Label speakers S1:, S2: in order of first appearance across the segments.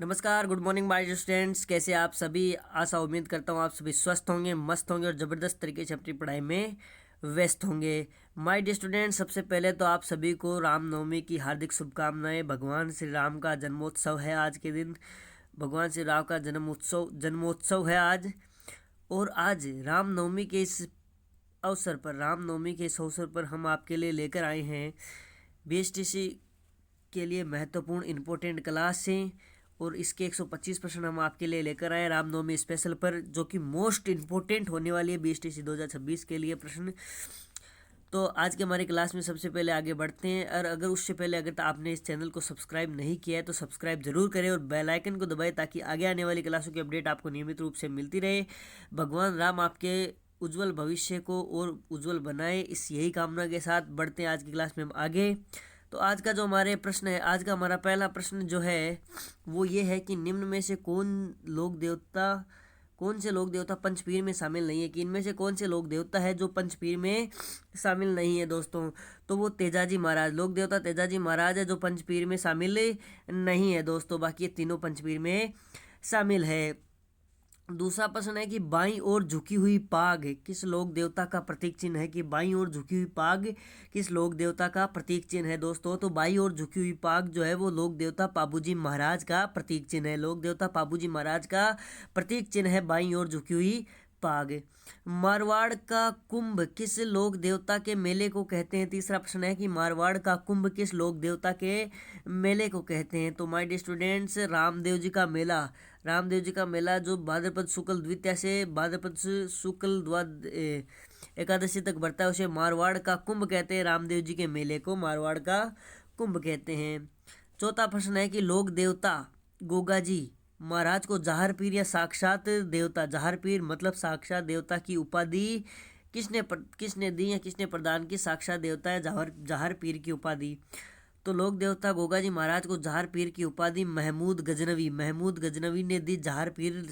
S1: नमस्कार, good morning my students. कैसे आप सभी? आशा उम्मीद करता हूँ आप सभी स्वस्थ होंगे, मस्त होंगे और ज़बरदस्त तरीके से अपनी पढ़ाई में व्यस्त होंगे। माय डियर स्टूडेंट्स, सबसे पहले तो आप सभी को रामनवमी की हार्दिक शुभकामनाएं। भगवान श्री राम का जन्मोत्सव है आज के दिन। भगवान श्री राम का जन्मोत्सव है आज। और आज रामनवमी के इस अवसर पर हम आपके लिए लेकर आए हैं बीएसटीसी के लिए महत्वपूर्ण इम्पोर्टेंट क्लास से। और इसके 125 प्रश्न हम आपके लिए लेकर आए रामनवमी स्पेशल पर, जो कि मोस्ट इम्पोर्टेंट होने वाली है बीएसटीसी 2026 के लिए प्रश्न। तो आज के हमारी क्लास में सबसे पहले आगे बढ़ते हैं। और अगर उससे पहले अगर आपने इस चैनल को सब्सक्राइब नहीं किया है तो सब्सक्राइब जरूर करें और बेल आइकन को दबाएं ताकि आगे आने वाली क्लासों की अपडेट आपको नियमित रूप से मिलती रहे। भगवान राम आपके उज्जवल भविष्य को और उज्जवल बनाए, इस यही कामना के साथ बढ़ते हैं आज की क्लास में हम आगे। तो आज का जो हमारे प्रश्न है, आज का हमारा पहला प्रश्न जो है वो ये है कि निम्न में से कौन से लोक देवता पंचपीर में शामिल नहीं है। कि इनमें से कौन से लोक देवता है जो पंचपीर में शामिल नहीं है दोस्तों? तो वो तेजाजी महाराज, लोक देवता तेजाजी महाराज है जो पंचपीर में शामिल नहीं है दोस्तों। बाकी ये तीनों पंचपीर में शामिल है। दूसरा प्रश्न है कि बाईं ओर झुकी हुई पाग किस लोक देवता का प्रतीक चिन्ह है। कि बाईं ओर झुकी हुई पाग किस लोक देवता का प्रतीक चिन्ह है दोस्तों? तो बाईं ओर झुकी हुई पाग जो है वो लोक देवता पाबूजी महाराज का प्रतीक चिन्ह है। लोक देवता पाबूजी महाराज का प्रतीक चिन्ह है बाईं ओर झुकी हुई पाग। मारवाड़ का कुंभ किस लोक देवता के मेले को कहते हैं? तीसरा प्रश्न है कि मारवाड़ का कुंभ किस लोक देवता के मेले को कहते हैं? तो my dear students, Ramdev ji का मेला जो भाद्रपद शुक्ल द्वितीया से भाद्रपद शुक्ल एकादशी तक बढ़ता है उसे मारवाड़ का कुंभ कहते हैं। रामदेव जी के मेले को मारवाड़ का कुंभ कहते हैं। चौथा प्रश्न है कि लोक देवता गोगाजी महाराज को जहार पीर या साक्षात देवता, जहार पीर मतलब साक्षात देवता की उपाधि किसने दी या किसने प्रदान की? साक्षात देवता है जहार पीर की उपाधि। तो लोक देवता गोगाजी महाराज को जहार पीर की उपाधि महमूद गजनवी ने दी। जहार पीर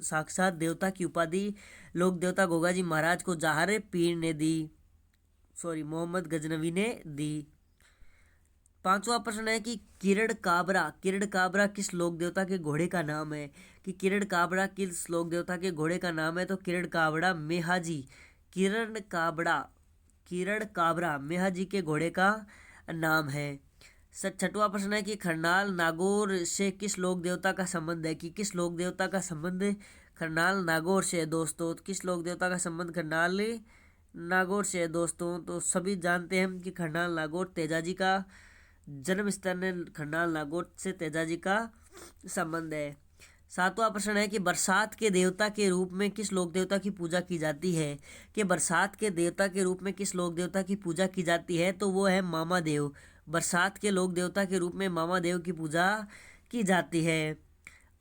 S1: साक्षात देवता की उपाधि लोक देवता गोगाजी महाराज को जहार पीर ने दी, मोहम्मद गजनवी ने दी। पांचवा प्रश्न है कि किरण काबरा किस लोक देवता के घोड़े का नाम है? कि किरण काबरा किस लोक देवता के घोड़े का नाम है? तो किरण काबरा मेहाजी के घोड़े का नाम है। छठवां प्रश्न है कि खरनाल नागौर से किस लोक देवता का संबंध है? कि किस लोक देवता का संबंध खरनाल नागौर से है दोस्तों? किस लोक देवता का संबंध खरनाल नागौर से है दोस्तों? तो सभी जानते हैं कि खरनाल नागौर तेजाजी का जन्म स्थान है। खरनाल नागौर से तेजाजी का संबंध है। सातवां प्रश्न है कि बरसात के देवता के रूप में किस लोक देवता की पूजा की जाती है? कि बरसात के देवता के रूप में किस लोक देवता की पूजा की जाती है? तो वो है मामादेव। बरसात के लोक देवता के रूप में मामादेव की पूजा की जाती है।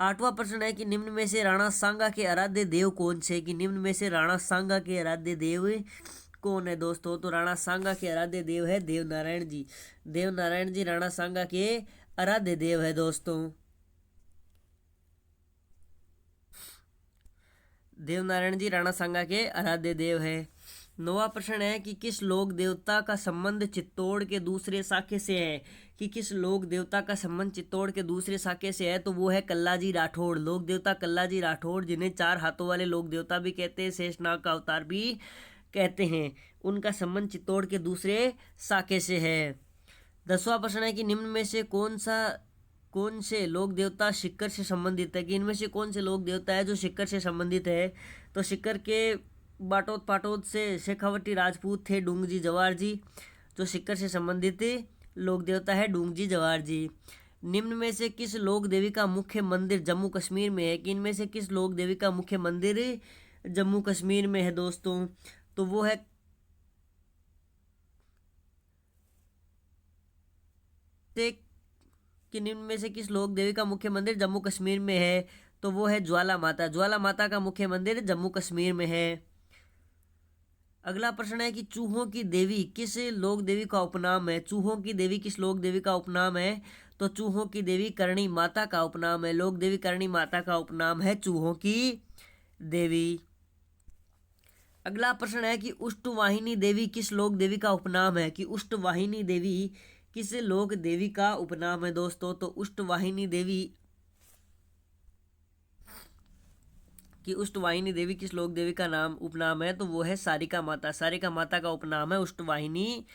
S1: आठवां प्रश्न है कि निम्न में से राणा सांगा के आराध्य देव कौन से? कि निम्न में से राणा सांगा के आराध्य देव कौन है दोस्तों? तो राणा सांगा के आराध्य देव है देवनारायण जी राणा सांगा के आराध्य देव है दोस्तों। देवनारायण जी राणा सांगा के आराध्य देव है। नौवां प्रश्न है कि किस लोक देवता का संबंध चित्तौड़ के दूसरे शाखे से है? कि किस लोक देवता का संबंध चित्तौड़ के दूसरे शाखे से है? तो वो है कल्लाजी राठौड़। लोक देवता कल्लाजी राठौड़, जिन्हें चार हाथों वाले लोक देवता भी कहते हैं, शेषनाग का अवतार भी कहते हैं, उनका संबंध चित्तौड़ के दूसरे शाखे से है। 10वां प्रश्न है कि निम्न में से कौन से लोक देवता शिक्कर से संबंधित है? कि इनमें से कौन से लोक देवता है जो शिक्कर से संबंधित है? तो शिक्कर के बाटोद पाटोद से शेखावटी राजपूत थे डूंगजी जवार जी, जो शिक्कर से संबंधित लोक देवता है डूंगजी जवार जी। निम्न में से किस लोक देवी का मुख्य मंदिर जम्मू कश्मीर में है? कि इनमें से किस लोक देवी का मुख्य मंदिर जम्मू कश्मीर में है दोस्तों? तो वो है कि निम्न में से किस लोक देवी का मुख्य मंदिर जम्मू कश्मीर में है? तो वो है ज्वाला माता का मुख्य मंदिर जम्मू कश्मीर में है। अगला प्रश्न है कि चूहों की देवी किस लोक देवी का उपनाम है? चूहों की देवी किस लोक देवी का उपनाम है? तो चूहों की देवी करणी माता का उपनाम है। लोक देवी करणी माता का उपनाम है चूहों की देवी। अगला प्रश्न है कि उष्टवाहिनी देवी किस लोक देवी का उपनाम है? कि उष्टवाहिनी देवी किस लोक देवी का उपनाम है दोस्तों? तो उष्टवाहिनी देवी कि उष्टवाहिनी देवी किस लोक देवी का नाम उपनाम है, तो वो है सारिका माता। सारिका माता का उपनाम है उष्टवाहिनी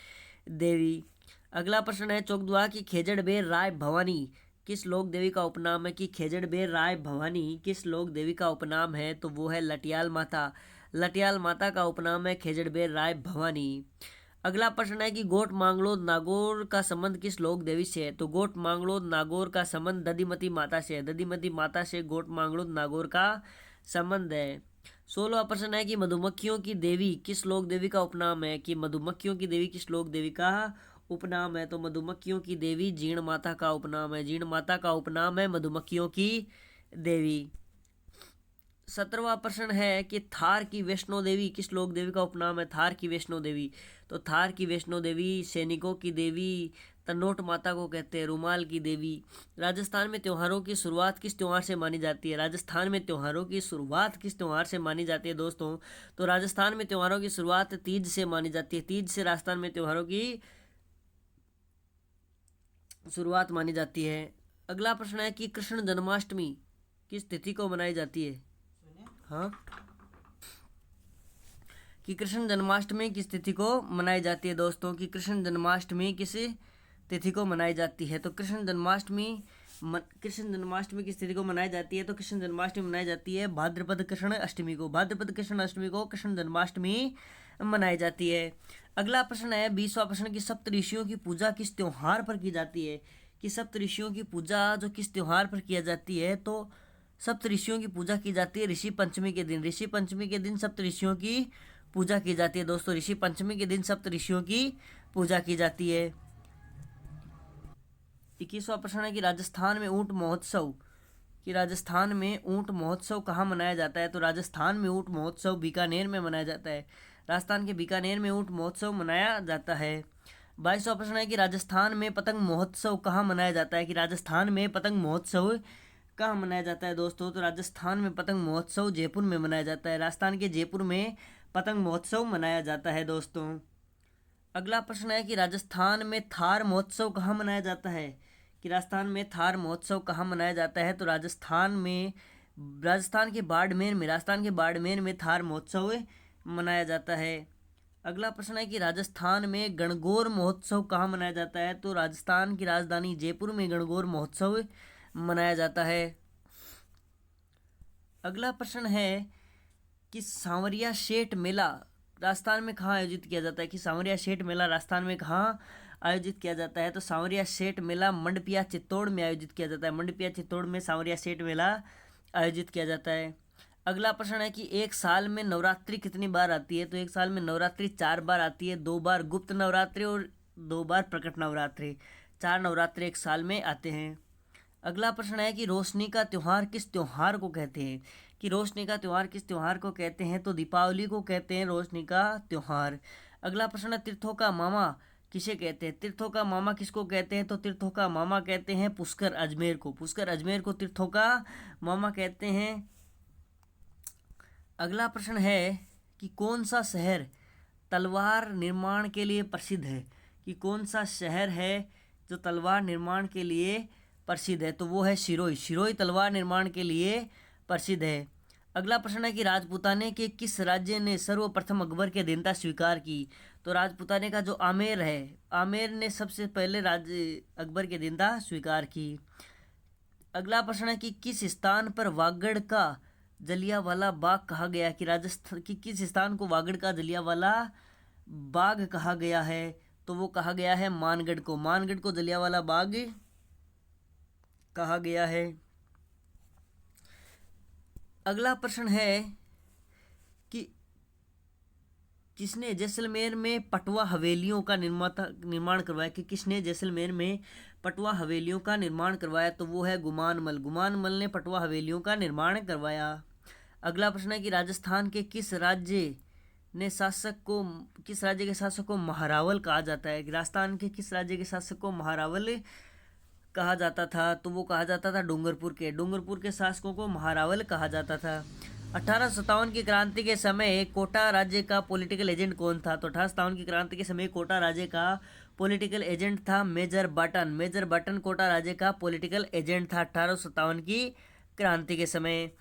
S1: देवी। अगला प्रश्न है चौकदुआ की खेजड़बेर राय भवानी किस लोक देवी का उपनाम है, कि खेजड़बेर राय भवानी किस लोक देवी का उपनाम है, तो वो है लटियाल माता। लटियाल माता का उपनाम है खेजड़बेर राय भवानी। अगला प्रश्न है कि गोट मांगलोद नागौर का संबंध किस लोक देवी से है, तो गोट मांगलोद नागौर का संबंध दधिमती माता से है। दधिमती माता से गोट मांगलोद नागौर का संबंध है। 16वां प्रश्न है कि मधुमक्खियों की देवी किस लोक देवी का उपनाम है, कि मधुमक्खियों की देवी किस लोक देवी का उपनाम है, तो मधुमक्खियों की देवी जीण माता का उपनाम है। जीण माता का उपनाम है मधुमक्खियों की देवी। 17वां प्रश्न है कि थार की वैष्णो देवी किस लोक देवी का उपनाम है। थार की वैष्णो देवी, तो थार की वैष्णो देवी सैनिकों की देवी, तन्नोट माता को कहते हैं, रुमाल की देवी। राजस्थान में त्योहारों की शुरुआत किस त्योहार से मानी जाती है। राजस्थान में त्योहारों की शुरुआत किस त्योहार से मानी जाती है दोस्तों, तो राजस्थान में त्योहारों की शुरुआत तीज से मानी जाती है। तीज से राजस्थान में त्योहारों की शुरुआत मानी जाती है। अगला प्रश्न है कि कृष्ण जन्माष्टमी किस तिथि को मनाई जाती है। हाँ, कि कृष्ण जन्माष्टमी किस तिथि को मनाई जाती है दोस्तों, कि कृष्ण जन्माष्टमी किस तिथि को मनाई जाती है, तो कृष्ण जन्माष्टमी किस तिथि को मनाई जाती है, तो कृष्ण जन्माष्टमी मनाई जाती है भाद्रपद कृष्ण अष्टमी को। भाद्रपद कृष्ण अष्टमी को कृष्ण जन्माष्टमी मनाई जाती है। अगला प्रश्न है 20वां प्रश्न की सप्तऋषियों की पूजा किस त्योहार पर की जाती है, कि सप्तऋषियों की पूजा जो किस त्योहार पर किया जाती है, तो सप्तऋषियों की पूजा की जाती है ऋषि पंचमी के दिन। ऋषि पंचमी के दिन सप्तऋषियों की पूजा की जाती है दोस्तों। ऋषि पंचमी के दिन सप्तऋषियों की पूजा की जाती है। 21वां प्रश्न है कि राजस्थान में ऊंट महोत्सव, कि राजस्थान में ऊंट महोत्सव कहाँ मनाया जाता है, तो राजस्थान में ऊंट महोत्सव बीकानेर में मनाया जाता है। राजस्थान के बीकानेर में ऊंट महोत्सव मनाया जाता है। 22वां प्रश्न है कि राजस्थान में पतंग महोत्सव कहाँ मनाया जाता है, कि राजस्थान में पतंग महोत्सव कहाँ मनाया जाता है दोस्तों, तो राजस्थान में पतंग महोत्सव जयपुर में मनाया जाता है। राजस्थान के जयपुर में पतंग महोत्सव मनाया जाता है दोस्तों। अगला प्रश्न है कि राजस्थान में थार महोत्सव कहाँ मनाया जाता है, कि राजस्थान में थार महोत्सव कहाँ मनाया जाता है, तो राजस्थान के बाड़मेर में थार महोत्सव मनाया जाता है। अगला प्रश्न है कि राजस्थान में गणगौर महोत्सव कहाँ मनाया जाता है, तो राजस्थान की राजधानी जयपुर में गणगौर महोत्सव मनाया जाता है। अगला प्रश्न है कि सांवरिया शेठ मेला राजस्थान में कहाँ आयोजित किया जाता है, कि सांवरिया शेठ मेला राजस्थान में कहाँ आयोजित किया जाता है, तो सांवरिया शेठ मेला मंडपिया चित्तौड़ में आयोजित किया जाता है। मंडपिया चित्तौड़ में सांवरिया शेठ मेला आयोजित किया जाता है। अगला प्रश्न है कि एक साल में नवरात्रि कितनी बार आती है, तो एक साल में नवरात्रि 4 बार आती है। 2 बार गुप्त नवरात्रि और 2 बार प्रकट नवरात्रि। 4 नवरात्रि एक साल में आते हैं। अगला प्रश्न है कि रोशनी का त्यौहार किस त्यौहार को कहते हैं, कि रोशनी का त्यौहार किस त्यौहार को कहते हैं, तो दीपावली को कहते हैं रोशनी का त्यौहार। अगला प्रश्न है तीर्थों का मामा किसे कहते हैं। तीर्थों का मामा किसको कहते हैं, तो तीर्थों का मामा कहते हैं पुष्कर अजमेर को। पुष्कर अजमेर को तीर्थों का मामा कहते हैं। अगला प्रश्न है कि कौन सा शहर तलवार निर्माण के लिए प्रसिद्ध है, कि कौन सा शहर है जो तलवार निर्माण के लिए प्रसिद्ध है, तो वो है सिरोही। सिरोही तलवार निर्माण के लिए प्रसिद्ध है। अगला प्रश्न है कि राजपूताने के किस राज्य ने सर्वप्रथम अकबर की अधीनता स्वीकार की, तो राजपूताने का जो आमेर है, आमेर ने सबसे पहले राज्य अकबर की अधीनता स्वीकार की। अगला प्रश्न है कि किस स्थान पर वागड़ का जलियांवाला बाग कहा गया, कि राजस्थान की किस स्थान को वागड़ का जलियांवाला बाग कहा गया है, तो वो कहा गया है मानगढ़ को। मानगढ़ को जलियांवाला बाग कहा गया है। अगला प्रश्न है कि किसने जैसलमेर में पटवा हवेलियों का निर्माण करवाया, कि किसने जैसलमेर में पटवा हवेलियों का निर्माण करवाया, तो वो है गुमानमल। गुमानमल ने पटवा हवेलियों का निर्माण करवाया। अगला प्रश्न है कि राजस्थान के किस राज्य के शासक को महारावल कहा जाता है, कि राजस्थान के किस राज्य के शासक को महारावल कहा जाता था, तो वो कहा जाता था डूंगरपुर के शासकों को महारावल कहा जाता था। 1857 की क्रांति के समय कोटा राज्य का पॉलिटिकल एजेंट कौन था, तो 1857 की क्रांति के समय कोटा राज्य का पॉलिटिकल एजेंट था major Burton. Major Burton Kota राज्य का पॉलिटिकल एजेंट था 1857 की क्रांति के समय।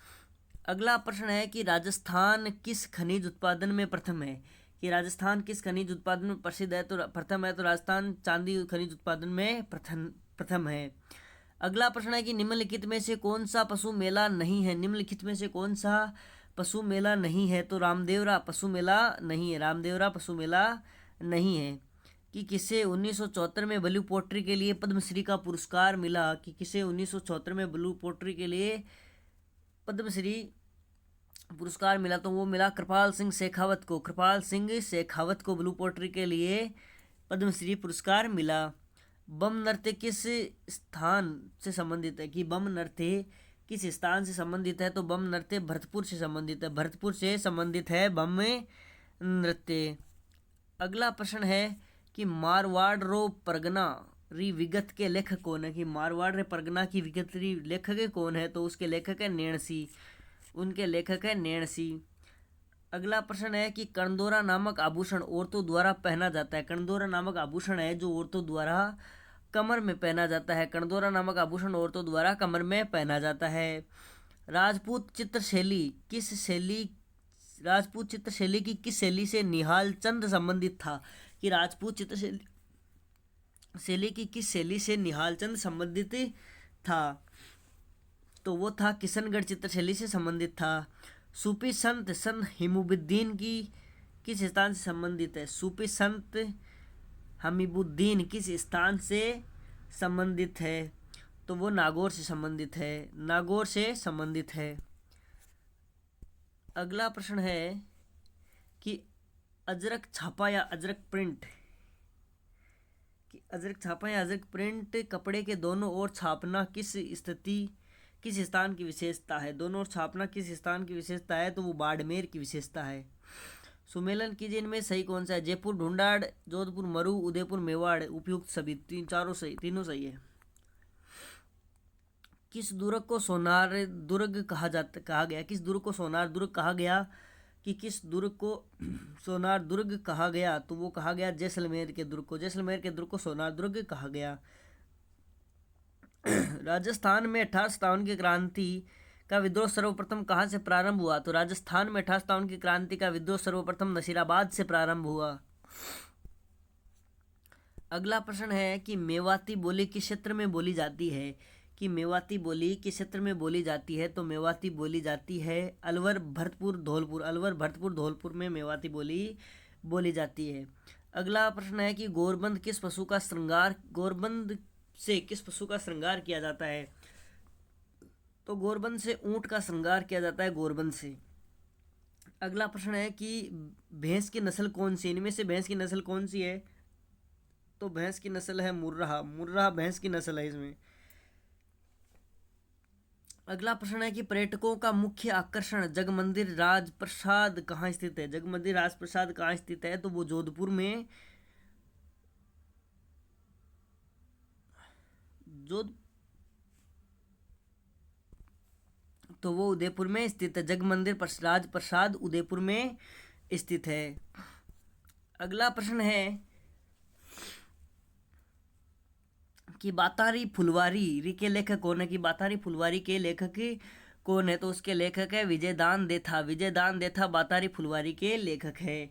S1: अगला प्रश्न है कि राजस्थान किस खनिज उत्पादन में प्रथम है। कि राजस्थान किस खनिज उत्पादन में प्रसिद्ध है, तो प्रथम है, तो राजस्थान चांदी खनिज उत्पादन में प्रथम है। अगला प्रश्न है कि निम्नलिखित में से कौन सा पशु मेला नहीं है। निम्नलिखित में से कौन सा पशु मेला नहीं है, तो रामदेवरा पशु मेला नहीं है, रामदेवरा पशु मेला नहीं है। कि किसे 1974 में ब्लू पोट्री के लिए पद्मश्री का पुरस्कार मिला। कि किसे 1974 में ब्लू पोट्री के लिए पद्मश्री पुरस्कार मिला, तो वो मिला कृपाल सिंह शेखावत को। कृपाल सिंह शेखावत को ब्लू पोट्री के लिए पद्मश्री पुरस्कार मिला। बम नृत्य किस स्थान से संबंधित है। कि बम नृत्य किस स्थान से संबंधित है, तो बम नृत्य भरतपुर से संबंधित है, भरतपुर से संबंधित है बम नृत्य। अगला प्रश्न है कि मारवाड़ रो परगना री विगत के लेखक कौन है। कि मारवाड़ रे परगना की विगत री लेखक कौन है, तो उसके लेखक है नैणसी, उनके लेखक है नैणसी। अगला प्रश्न है कि कर्णदोरा नामक आभूषण औरतों द्वारा पहना जाता है। कर्णदोरा नामक आभूषण है जो औरतों द्वारा कमर में पहना जाता है। कर्णदोरा नामक आभूषण औरतों द्वारा कमर में पहना जाता है। राजपूत चित्रशैली किस शैली राजपूत चित्रशैली की किस शैली से निहाल चंद संबंधित था। कि राजपूत चित्रशैली शैली की किस शैली से निहाल चंद संबंधित था, तो वो था किशनगढ़ चित्रशैली से संबंधित था। सूफी संत संत हिमुद्दीन की किस स्थान से संबंधित है। सूफी संत हमीबुद्दीन किस स्थान से संबंधित है, तो वो नागौर से संबंधित है, नागौर से संबंधित है। अगला प्रश्न है कि अजरक छापा या अजरक प्रिंट, कि अजरक छापा या अजरक प्रिंट कपड़े के दोनों ओर छापना किस स्थान की विशेषता है। दोनों ओर छापना किस स्थान की विशेषता है, तो वो बाड़मेर की विशेषता है। सुमेलन कीजिए इनमें सही कौन सा है। जयपुर ढूंढाड़, जोधपुर मरु, उदयपुर मेवाड़। उपयुक्त सभी तीनों सही है। किस दुर्ग को सोनार दुर्ग कहा गया। किस दुर्ग को सोनार दुर्ग कहा गया। कि किस दुर्ग को सोनार दुर्ग कहा गया, तो वो कहा गया जैसलमेर के दुर्ग को। जैसलमेर के दुर्ग को सोनार दुर्ग कहा गया। राजस्थान में 1857 की क्रांति का विद्रोह सर्वप्रथम कहाँ से प्रारंभ हुआ, तो राजस्थान में 1857 की क्रांति का विद्रोह सर्वप्रथम नसीराबाद से प्रारंभ हुआ। अगला प्रश्न है कि मेवाती बोली किस क्षेत्र में बोली जाती है। कि मेवाती बोली किस क्षेत्र में बोली जाती है, तो मेवाती बोली जाती है अलवर भरतपुर धौलपुर। अलवर भरतपुर धौलपुर में मेवाती बोली बोली जाती है। अगला प्रश्न है कि गोरबंद किस पशु का श्रृंगार गोरबंद से किस पशु का श्रृंगार किया जाता है, तो गोरबंद से ऊंट का श्रृंगार किया जाता है, गोरबंद से। अगला प्रश्न है कि भैंस की नस्ल कौन सी। इनमें से भैंस की नस्ल कौन सी है, तो भैंस की नस्ल है मुर्राह। मुर्राह भैंस की नस्ल है इसमें। अगला प्रश्न है कि पर्यटकों का मुख्य आकर्षण जगमंदिर राजप्रसाद कहाँ स्थित है। जगमंदिर राजप्रसाद कहाँ स्थित है, तो वो जोधपुर में तो वो उदयपुर में स्थित है। जगमंदिर राजप्रसाद उदयपुर में स्थित है। अगला प्रश्न है कि बातारी फुलवारी के लेखक कौन है। कि बातारी फुलवारी के लेखक कौन है, तो उसके लेखक है विजयदान देथा। विजयदान देथा बातारी फुलवारी के लेखक है।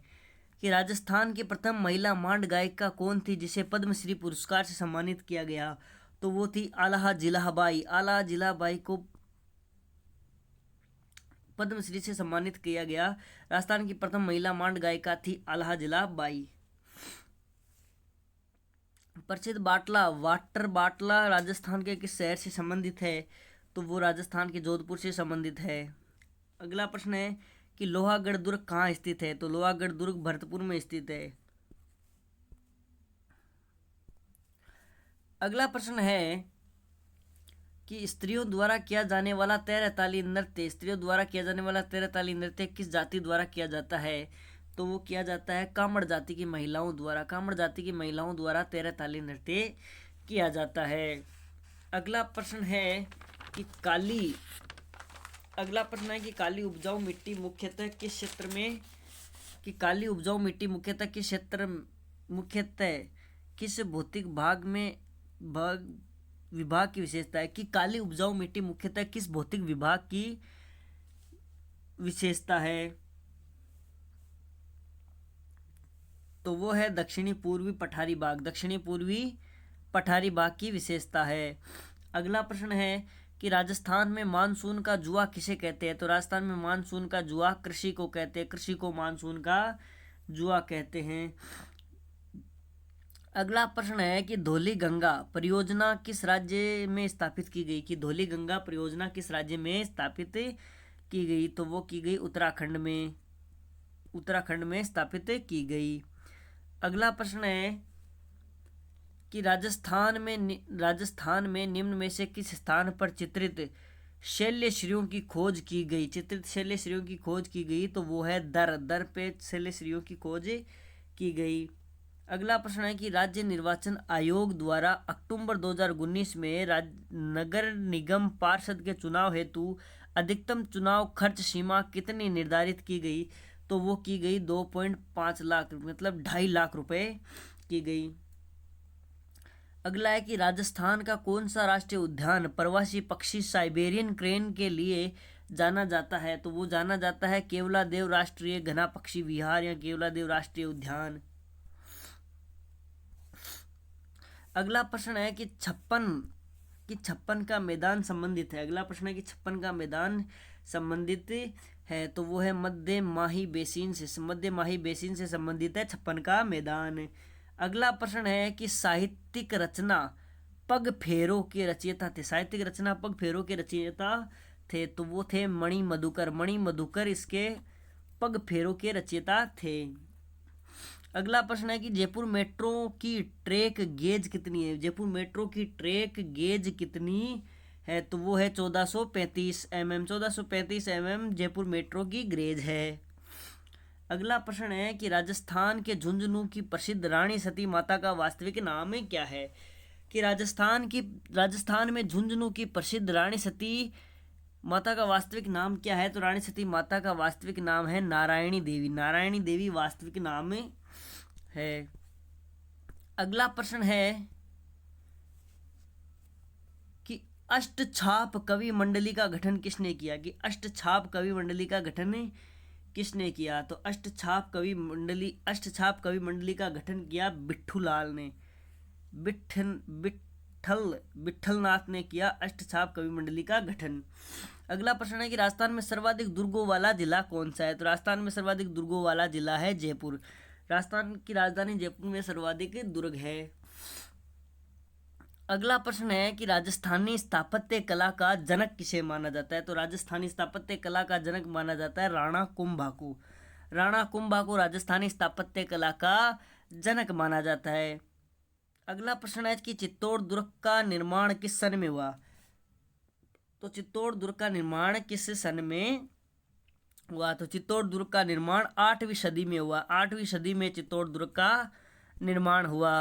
S1: कि राजस्थान की प्रथम महिला मांड गायिका कौन थी जिसे पद्मश्री पुरस्कार से सम्मानित किया गया, तो वो थी आला जिलाबाई। आला जिलाबाई को पद्मश्री से सम्मानित किया गया। राजस्थान की प्रथम महिला मांड गायिका थी आला जिलाबाई। प्रसिद्ध बाटला वाटर बाटला राजस्थान के किस शहर से संबंधित है, तो वो राजस्थान के जोधपुर से संबंधित है। अगला प्रश्न है कि लोहागढ़ दुर्ग कहाँ स्थित है, तो लोहागढ़ दुर्ग भरतपुर में स्थित है। अगला प्रश्न है कि स्त्रियों द्वारा किया जाने वाला तेरहताली नृत्य किस जाति द्वारा किया जाता है, तो वो किया जाता है कामड़ जाति की महिलाओं द्वारा। कामड़ जाति की महिलाओं द्वारा तेरहताली नृत्य किया जाता है। अगला प्रश्न है कि काली उपजाऊ मिट्टी मुख्यतः किस भौतिक विभाग की विशेषता है। कि काली उपजाऊ मिट्टी मुख्यतः किस भौतिक विभाग की विशेषता है तो वो है दक्षिणी पूर्वी पठारी बाग। दक्षिणी पूर्वी पठारी बाग की विशेषता है। अगला प्रश्न है कि राजस्थान में मानसून का जुआ किसे कहते हैं? तो राजस्थान में मानसून का जुआ कृषि को कहते हैं। कृषि को मानसून का जुआ कहते हैं। अगला प्रश्न है कि धौली गंगा परियोजना किस राज्य में स्थापित की गई? कि धौली गंगा परियोजना किस राज्य में स्थापित की गई? तो वो की गई उत्तराखंड में। उत्तराखंड में स्थापित की गई। अगला प्रश्न है कि राजस्थान में निम्न में से किस स्थान पर चित्रित शैलश्रियों की खोज की गई? चित्रित शैलश्रियों की खोज की गई तो वो है दर पे शैलश्रियों की खोज की गई। अगला प्रश्न है कि राज्य निर्वाचन आयोग द्वारा अक्टूबर 2019 में नगर निगम पार्षद के चुनाव हेतु अधिकतम चुनाव खर्च सीमा कितनी निर्धारित की गई? तो वो की गई 2.5 लाख, मतलब 2.5 लाख रुपए की गई। अगला है कि राजस्थान का कौन सा राष्ट्रीय उद्यान प्रवासी पक्षी साइबेरियन क्रेन के लिए जाना जाता है? तो वो जाना जाता है केवलादेव राष्ट्रीय घना पक्षी विहार या केवलादेव राष्ट्रीय उद्यान। अगला प्रश्न है कि छप्पन का मैदान संबंधित है। अगला प्रश्न है कि छप्पन का मैदान संबंधित है तो वो है मध्य माही बेसिन से संबंधित है छप्पन का मैदान। अगला प्रश्न है कि साहित्यिक रचना पग फेरों के रचयिता थे। साहित्यिक रचना पग फेरों के रचयिता थे तो वो थे मणि मधुकर इसके पग फेरों के रचयिता थे। अगला प्रश्न है कि जयपुर मेट्रो की ट्रैक गेज कितनी है? जयपुर मेट्रो की ट्रैक गेज कितनी है? तो वो है 1435 mm। 1435 mm जयपुर मेट्रो की गेज है। अगला प्रश्न है कि राजस्थान के झुंझुनू की प्रसिद्ध रानी सती माता का वास्तविक नाम क्या है? कि राजस्थान में झुंझुनू की प्रसिद्ध रानी सती माता का वास्तविक नाम क्या है? तो रानी सती माता का वास्तविक नाम है नारायणी देवी। नारायणी देवी वास्तविक नाम है। अगला प्रश्न है कि अष्टछाप कवि मंडली का गठन किसने किया? कि अष्टछाप कवि मंडली का गठन किसने किया? तो अष्टछाप कवि मंडली का गठन किया बिट्ठूलाल ने। विट्ठलनाथ ने किया अष्टछाप कवि मंडली का गठन। अगला प्रश्न है कि राजस्थान में सर्वाधिक दुर्गों वाला जिला कौन सा है? तो राजस्थान में सर्वाधिक दुर्गों वाला जिला है जयपुर। राजस्थान की राजधानी जयपुर में सर्वाधिक दुर्ग है। अगला प्रश्न है कि राजस्थानी स्थापत्य कला का जनक किसे माना जाता है? तो राजस्थानी स्थापत्य कला का जनक माना जाता है राणा कुंभा को। राणा कुंभा को राजस्थानी स्थापत्य कला का जनक माना जाता है। अगला प्रश्न है कि चित्तौड़ दुर्ग का निर्माण किस सन में हुआ? तो चित्तौड़ दुर्ग का निर्माण किस सन में हुआ? तो चित्तौड़ दुर्ग का निर्माण 8वीं सदी में हुआ। 8वीं सदी में चित्तौड़ दुर्ग का निर्माण हुआ।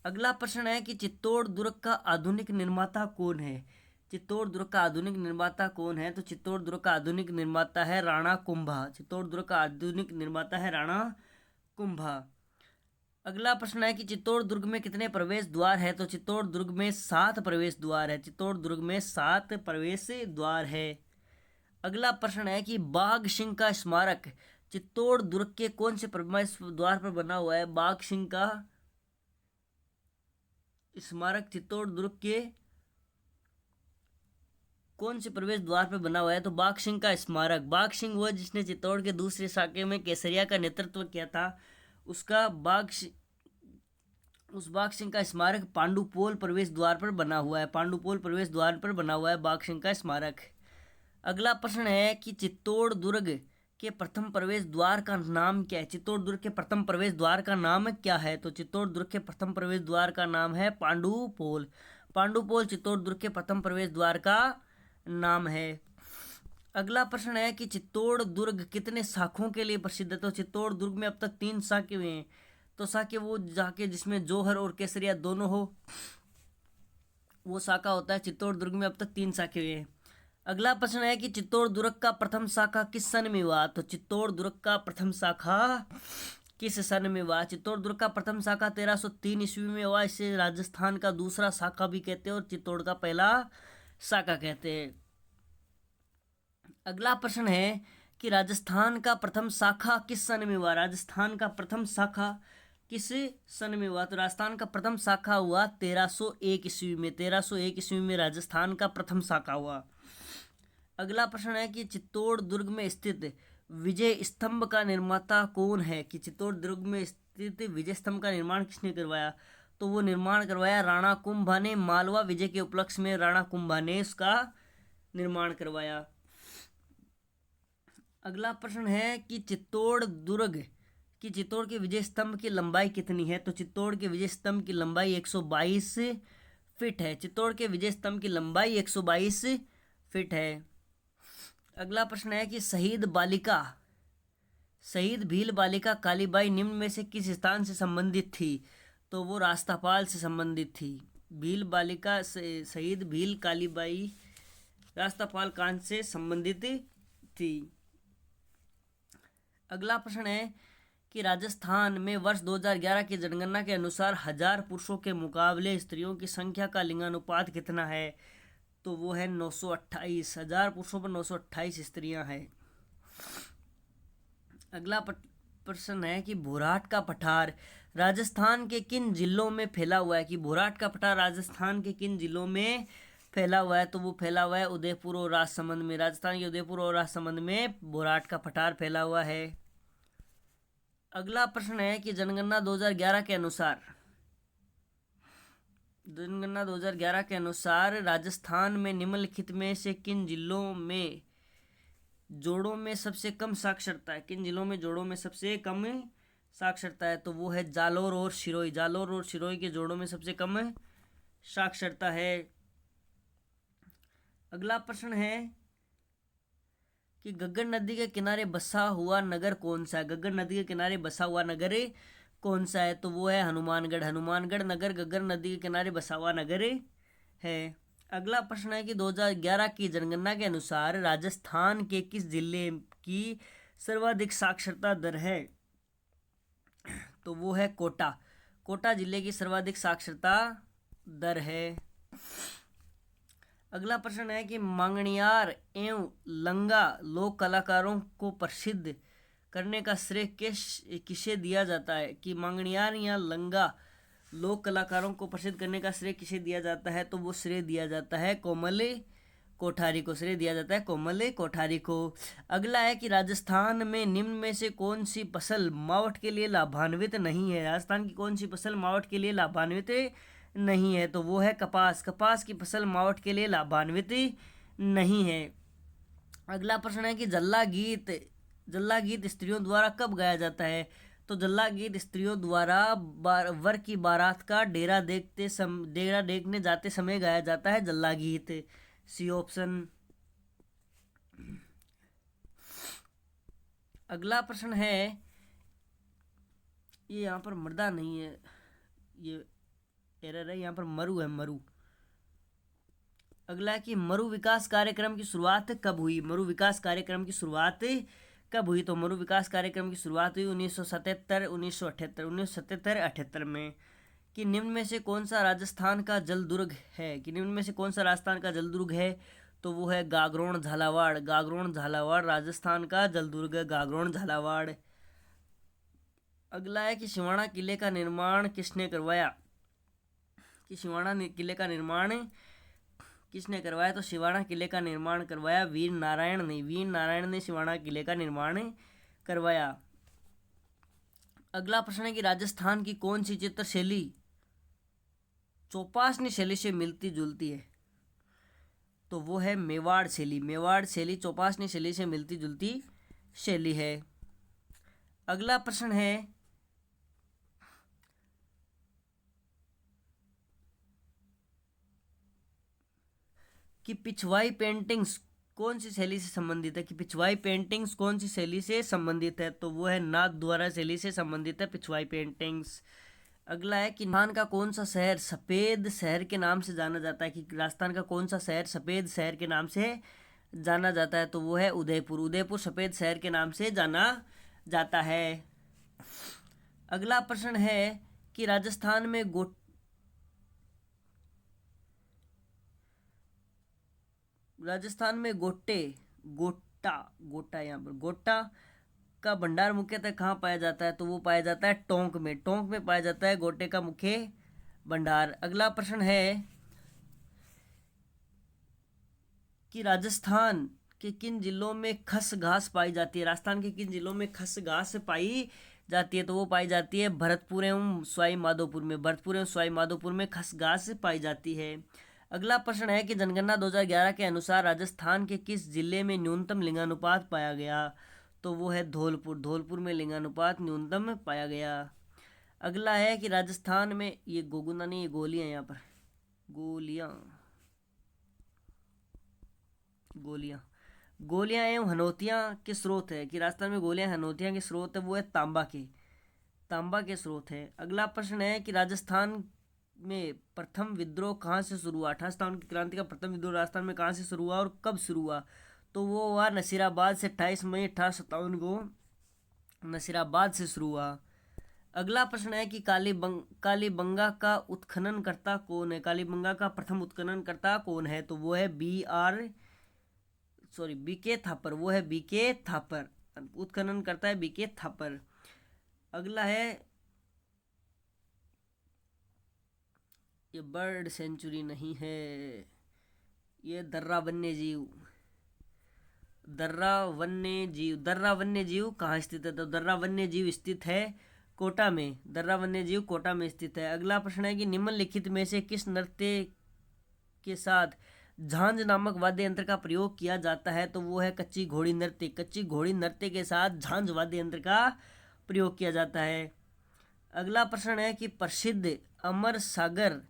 S1: अगला प्रश्न है कि चित्तौड़ दुर्ग का आधुनिक निर्माता कौन है? चित्तौड़ दुर्ग का आधुनिक निर्माता कौन है? तो चित्तौड़ दुर्ग का आधुनिक निर्माता है राणा कुंभा। चित्तौड़ दुर्ग का आधुनिक निर्माता है राणा कुंभा। अगला प्रश्न है कि चित्तौड़ दुर्ग में कितने प्रवेश द्वार है? तो चित्तौड़ दुर्ग में 7 प्रवेश द्वार है। चित्तौड़ दुर्ग में 7 प्रवेश द्वार है। अगला प्रश्न है कि बाघ सिंह का स्मारक चित्तौड़ दुर्ग के कौन से प्रवेश द्वार पर बना हुआ है? बाघ सिंह का स्मारक चित्तौड़ दुर्ग के कौन से प्रवेश द्वार पर बना हुआ है? तो बाघ सिंह का स्मारक। बाघ सिंह वह जिसने चित्तौड़ के दूसरे शाखे में केसरिया का नेतृत्व किया था, उस बाघ सिंह का स्मारक पांडुपोल प्रवेश द्वार पर बना हुआ है। पांडुपोल प्रवेश द्वार पर बना हुआ है बाघ सिंह का स्मारक। अगला प्रश्न है कि चित्तौड़ दुर्ग के प्रथम प्रवेश द्वार का नाम क्या है? चित्तौड़ दुर्ग के प्रथम प्रवेश द्वार का नाम क्या है? तो चित्तौड़ दुर्ग के प्रथम प्रवेश द्वार का नाम है पांडुपोल। पांडुपोल चित्तौड़ दुर्ग के प्रथम प्रवेश द्वार का नाम है। अगला प्रश्न है कि चित्तौड़ दुर्ग कितने शाखों के लिए प्रसिद्ध है? तो चित्तौड़ दुर्ग में अब तक 3 शाखे हुए हैं। तो शाखे वो जाके जिसमें जौहर और केसरिया दोनों हो, वो शाखा होता है। चित्तौड़ दुर्ग में अब तक 3 शाखे हुए हैं। अगला प्रश्न है कि चित्तौड़ दुर्ग का प्रथम शाखा किस सन में हुआ? तो चित्तौड़ दुर्ग का प्रथम शाखा किस सन में हुआ? चित्तौड़ दुर्ग का प्रथम शाखा 1303 ईस्वी में हुआ। इसे राजस्थान का दूसरा शाखा भी कहते हैं और चित्तौड़ का पहला शाखा कहते हैं। अगला प्रश्न है कि राजस्थान का प्रथम शाखा किस सन में हुआ। राजस्थान का प्रथम शाखा किस सन में हुआ। तो राजस्थान का प्रथम शाखा हुआ 1301 ईस्वी में। 1301 ईस्वी में राजस्थान का प्रथम शाखा हुआ। अगला प्रश्न है कि चित्तौड़ दुर्ग में स्थित विजय स्तंभ का निर्माता कौन है। कि चित्तौड़ दुर्ग में स्थित विजय स्तंभ का निर्माण किसने करवाया। तो वो निर्माण करवाया राणा कुंभा ने। मालवा विजय के उपलक्ष्य में राणा कुंभा ने इसका निर्माण करवाया। अगला प्रश्न है कि चित्तौड़ दुर्ग कि चित्तौड़ के विजय स्तंभ की लंबाई कितनी है। तो चित्तौड़ के विजय स्तंभ की लंबाई 122 फीट है। चित्तौड़ के विजय स्तंभ की लंबाई 122 फीट है। अगला प्रश्न है कि शहीद भील बालिका कालीबाई निम्न में से किस स्थान से संबंधित थी। तो वो रास्तापाल से संबंधित थी। भील बालिका शहीद भील कालीबाई रास्तापाल कांड से संबंधित थी। अगला प्रश्न है कि राजस्थान में वर्ष 2011 की जनगणना के अनुसार 1000 पुरुषों के मुकाबले स्त्रियों की संख्या का लिंगानुपात कितना है। तो वो है 928। 1000 पुरुषों पर 928 स्त्रियां हैं। अगला प्रश्न है कि भोराट का पठार राजस्थान के किन जिलों में फैला हुआ है। कि भोराट का पठार राजस्थान के किन जिलों में फैला हुआ है। तो वो फैला हुआ है उदयपुर और राजसमंद में। राजस्थान के उदयपुर और राजसमंद में भोराट का पठार फैला हुआ है। अगला प्रश्न है कि जनगणना 2011 के अनुसार राजस्थान में निम्नलिखित में से किन जिलों में जोड़ों में सबसे कम साक्षरता है। किन जिलों में जोड़ों में सबसे कम साक्षरता है। तो वो है जालोर और सिरोही। जालोर और सिरोही के जोड़ों में सबसे कम साक्षरता है। अगला प्रश्न है कि गग्गर नदी के किनारे बसा हुआ नगर कौन सा है। गग्गर नदी के किनारे बसा हुआ नगर कौन सा है। तो वो है हनुमानगढ़। हनुमानगढ़ नगर गग्गर नदी के किनारे बसा हुआ नगर है। अगला प्रश्न है कि 2011 की जनगणना के अनुसार राजस्थान के किस जिले की सर्वाधिक साक्षरता दर है। तो वो है कोटा। कोटा जिले की सर्वाधिक साक्षरता दर है। अगला प्रश्न है कि मांगणियार एवं लंगा लोक कलाकारों को प्रसिद्ध करने का श्रेय किसे दिया जाता है। कि मांगणियार या लंगा लोक कलाकारों को प्रसिद्ध करने का श्रेय किसे दिया जाता है। तो वो श्रेय दिया जाता है कोमल कोठारी को। श्रेय दिया जाता है कोमल कोठारी को। अगला है कि राजस्थान में निम्न में से कौन सी फसल मावठ के लिए लाभान्वित नहीं है। राजस्थान की कौन सी फसल मावठ के लिए लाभान्वित नहीं है। तो वो है कपास। कपास की फसल मावठ के लिए लाभान्वित नहीं है। अगला प्रश्न है कि जल्ला गीत स्त्रियों द्वारा कब गाया जाता है। तो जल्ला गीत स्त्रियों द्वारा वर की बारात का डेरा देखने जाते समय गाया जाता है जल्ला गीत। C option. अगला प्रश्न है, ये यहाँ पर मृदा नहीं है, ये एरर है, यहाँ पर मरु है, मरु। अगला है कि मरु विकास कार्यक्रम की शुरुआत कब हुई। मरु विकास कार्यक्रम की शुरुआत कब हुई। तो मरु विकास कार्यक्रम की शुरुआत हुई 1977 1978 1977 78 में। कि निम्न में से कौन सा राजस्थान का जल दुर्ग है। कि निम्न में से कौन सा राजस्थान का जल दुर्ग है। तो वो है गागरोन झालावाड़। गागरोन झालावाड़ राजस्थान का जल दुर्ग है, गागरोन झालावाड़। अगला है कि सिवाना किले का निर्माण किसने करवाया। कि सिवाना किले का निर्माण किसने करवाया। तो सिवाना किले का निर्माण करवाया वीर नारायण ने। वीर नारायण ने सिवाना किले का निर्माण करवाया। अगला प्रश्न है कि राजस्थान की कौन सी चित्रशैली चौपासनी शैली से मिलती जुलती है। तो वो है मेवाड़ शैली। मेवाड़ शैली चौपासनी शैली से मिलती जुलती शैली है। अगला प्रश्न है कि पिछवाई पेंटिंग्स कौन सी शैली से संबंधित है। कि पिछवाई पेंटिंग्स कौन सी शैली से संबंधित है। तो वो है नाथ द्वारा शैली से संबंधित है पिछवाई पेंटिंग्स। अगला है कि राजस्थान का कौन सा शहर सफ़ेद शहर के नाम से जाना जाता है। कि राजस्थान का कौन सा शहर सफ़ेद शहर के नाम से जाना जाता है। तो वो है उदयपुर। उदयपुर सफ़ेद शहर के नाम से जाना जाता है। अगला प्रश्न है कि राजस्थान में गोटा, गोटा यहाँ पर गोटा का भंडार मुख्यतः कहाँ पाया जाता है, तो वो पाया जाता है टोंक में। टोंक में पाया जाता है गोटे का मुख्य भंडार। अगला प्रश्न है कि राजस्थान के किन जिलों में खस घास पाई जाती है। राजस्थान के किन जिलों में खस घास पाई जाती है, तो वो पाई जाती है भरतपुर एवं सवाई माधोपुर में। भरतपुर एवं सवाई माधोपुर में खस घास पाई जाती है। अगला प्रश्न है कि जनगणना 2011 के अनुसार राजस्थान के किस जिले में न्यूनतम लिंगानुपात पाया गया, तो वो है धौलपुर। धौलपुर में लिंगानुपात न्यूनतम पाया गया। अगला है कि राजस्थान में, ये गोगुना नहीं, ये गोलियां, यहाँ पर गोलियां, गोलियां, गोलियां एवं हनोतियां के स्रोत है कि राजस्थान में गोलियां हनोतियां के स्रोत है, वो है तांबा के स्रोत है। अगला प्रश्न है कि राजस्थान में प्रथम विद्रोह कहाँ से शुरू हुआ। 28 की क्रांति का प्रथम विद्रोह राजस्थान में कहाँ से शुरू हुआ और कब शुरू हुआ, तो वो हुआ नसीराबाद से। 28 मई 1857 को नसीराबाद से शुरू हुआ। अगला प्रश्न है कि कालीबंगा का उत्खननकर्ता कौन है। कालीबंगा का प्रथम उत्खननकर्ता कौन है, तो वो है बीके थापर। वो है बीके थापर, उत्खनन करता है बीके थापर। अगला है, ये बर्ड सेंचुरी नहीं है, ये दर्रा वन्य जीव। दर्रा वन्य जीव कहाँ स्थित है, तो दर्रा वन्य जीव स्थित है कोटा में। दर्रा वन्य जीव कोटा में स्थित है। अगला प्रश्न है कि निम्नलिखित में से किस नृत्य के साथ झांझ नामक वाद्य यंत्र का प्रयोग किया जाता है, तो वो है कच्ची घोड़ी नृत्य। कच्ची घोड़ी नृत्य के साथ झांझ वाद्य यंत्र का प्रयोग किया जाता है। अगला प्रश्न है कि प्रसिद्ध अमर सागर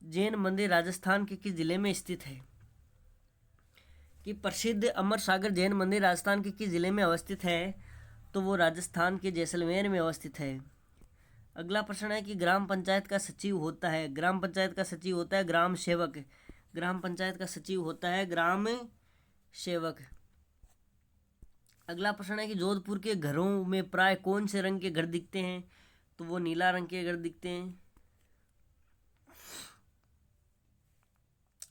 S1: जैन मंदिर राजस्थान के किस जिले में स्थित है, कि प्रसिद्ध अमर सागर जैन मंदिर राजस्थान के किस जिले में अवस्थित है, तो वो राजस्थान के जैसलमेर में अवस्थित है। अगला प्रश्न है कि ग्राम पंचायत का सचिव होता है। ग्राम पंचायत का सचिव होता है ग्राम सेवक। ग्राम पंचायत का सचिव होता है ग्राम सेवक। अगला प्रश्न है कि जोधपुर के घरों में प्राय कौन से रंग के घर दिखते हैं, तो वो नीला रंग के घर दिखते हैं।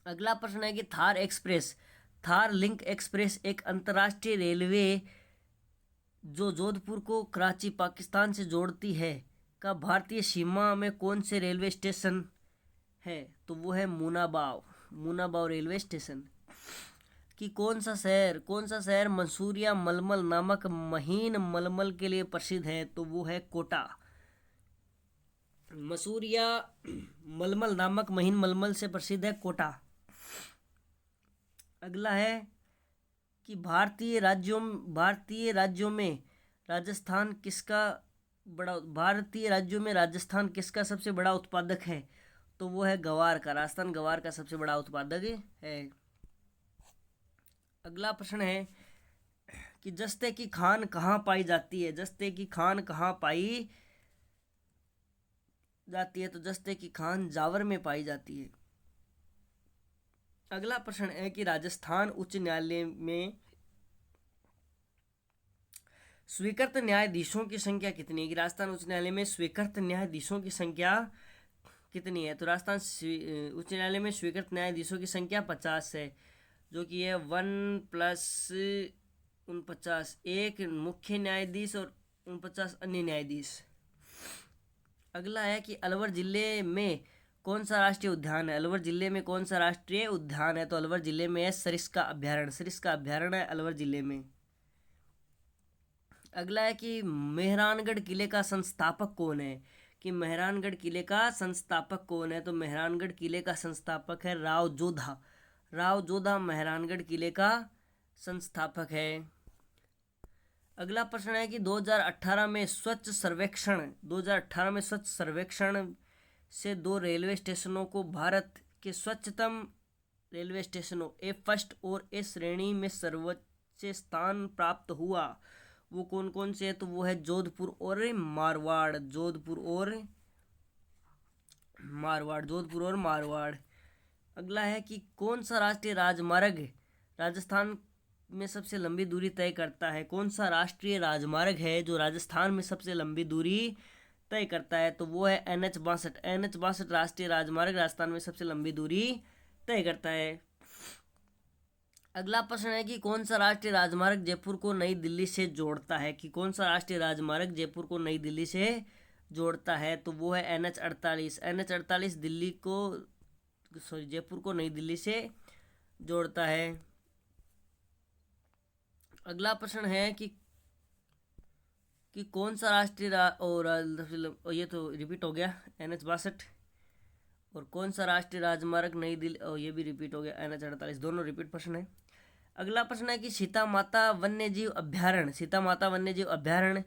S1: अगला प्रश्न है कि थार लिंक एक्सप्रेस एक अंतर्राष्ट्रीय रेलवे जो जोधपुर को कराची पाकिस्तान से जोड़ती है का भारतीय सीमा में कौन से रेलवे स्टेशन है, तो वो है मुनाबाव रेलवे स्टेशन। कि कौन सा शहर मंसूर या मलमल नामक महीन मलमल के लिए प्रसिद्ध है, तो वो है कोटा। मसूर या मलमल नामक महीन मलमल से प्रसिद्ध है कोटा। अगला है कि भारतीय राज्यों में राजस्थान किसका सबसे बड़ा उत्पादक है, तो वो है गवार का। राजस्थान गवार का सबसे बड़ा उत्पादक है। अगला प्रश्न है कि जस्ते की खान कहाँ पाई जाती है। जस्ते की खान कहाँ पाई जाती है, तो जस्ते की खान जावर में पाई जाती है। अगला प्रश्न है कि राजस्थान उच्च न्यायालय में स्वीकृत न्यायाधीशों की संख्या कितनी है। कि राजस्थान उच्च न्यायालय में स्वीकृत न्यायाधीशों की संख्या कितनी है, तो राजस्थान उच्च न्यायालय में स्वीकृत न्यायाधीशों की संख्या 50 है, जो कि है 1 + 49, एक मुख्य न्यायाधीश और 49 अन्य न्यायाधीश। अगला है कि अलवर जिले में कौन सा राष्ट्रीय उद्यान है। अलवर जिले में कौन सा राष्ट्रीय उद्यान है, तो अलवर जिले में है सरिस्का अभ्यारण्य है अलवर जिले में। अगला है कि मेहरानगढ़ किले का संस्थापक कौन है। कि मेहरानगढ़ किले का संस्थापक कौन है, तो मेहरानगढ़ किले का संस्थापक है राव जोधा मेहरानगढ़ किले का संस्थापक है। अगला प्रश्न है कि 2018 में स्वच्छ सर्वेक्षण से 2 रेलवे स्टेशनों को भारत के स्वच्छतम रेलवे स्टेशनों A1 और A श्रेणी में सर्वोच्च स्थान प्राप्त हुआ। वो कौन कौन से है, तो वो है जोधपुर और मारवाड़। अगला है कि कौन सा राष्ट्रीय राजमार्ग राजस्थान में सबसे लंबी दूरी तय करता है। कौन सा राष्ट्रीय राजमार्ग है जो राजस्थान में सबसे लंबी दूरी तय करता है, तो वो है NH 62 राष्ट्रीय राजमार्ग राजस्थान में सबसे लंबी दूरी तय करता है। अगला प्रश्न है कि कौन सा राष्ट्रीय राजमार्ग जयपुर को नई दिल्ली से जोड़ता है, कि कौन सा राष्ट्रीय राजमार्ग जयपुर को नई दिल्ली से जोड़ता है, तो वो है NH48। NH48 दिल्ली को जयपुर को नई दिल्ली से जोड़ता है। अगला प्रश्न है कि कौन सा राष्ट्रीय और ये तो रिपीट हो गया NH62, और कौन सा राष्ट्रीय राजमार्ग नई दिल्ली, और ये भी रिपीट हो गया NH48, दोनों रिपीट प्रश्न है। अगला प्रश्न है कि सीता माता वन्यजीव अभ्यारण्य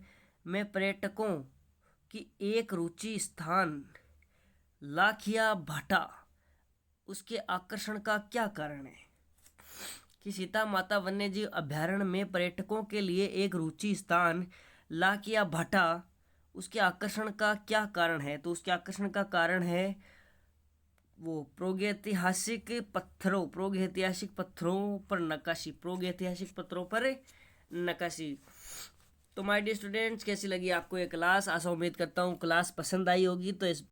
S1: में पर्यटकों की एक रुचि स्थान लाखिया भाटा, उसके आकर्षण का क्या कारण है, कि सीता माता वन्यजीव अभ्यारण्य में पर्यटकों के लिए एक रुचि स्थान लाखिया भाटा, उसके आकर्षण का क्या कारण है, तो उसके आकर्षण का कारण है वो प्रागैतिहासिक पत्थरों पर नक्काशी। तो माय डियर स्टूडेंट्स, कैसी लगी आपको ये क्लास? आशा उम्मीद करता हूँ क्लास पसंद आई होगी। तो इस